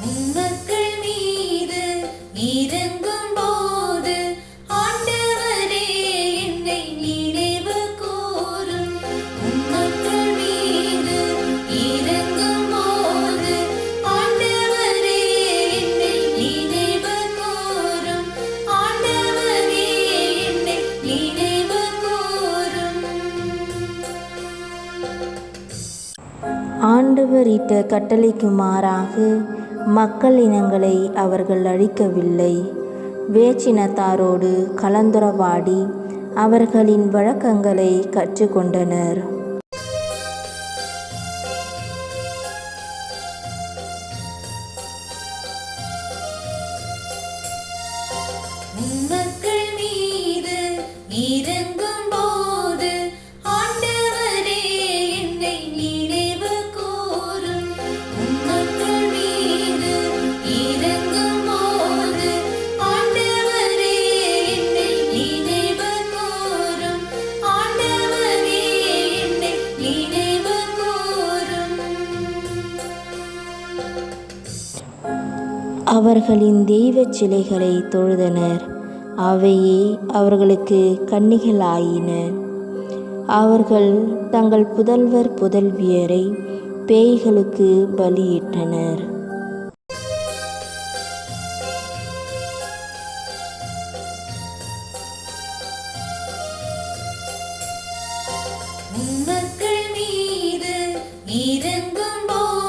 உம்மக்கள் மீது இறங்கும் போது ஆண்டவரே என்னை நினைவு கூரும். உம்மக்கள் மீது இறங்கும் போது ஆண்டவரே என்னை நினைவு கூரும். ஆண்டவரே என்னை நினைவு கூரும். ஆண்டவர் இட்ட கட்டளைக்கு மாறாக மக்கள் இனங்களை அவர்கள் அழிக்கவில்லை. வேற்றினத்தாரோடு கலந்துரவாடி அவர்களின் வழக்கங்களை கற்றுக்கொண்டனர். உம்மக்கள் மீது இறங்கும் போது ஆண்டவரே என்னை நினைவு கூரும். உம்மக்கள் மீது இறங்கும் போது ஆண்டவரே என்னை நினைவு கூரும். ஆண்டவரே என்னை நினைவு கூரும். அவர்களின் தெய்வச் சிலைகளை தொழுதனர். அவையே அவர்களுக்கு கன்னிகளாயின. அவர்கள் தங்கள் புதல்வர் புதல்வியரை பேய்களுக்கு பலியிட்டனர். உம்மக்கள் மீது இறங்கும் போது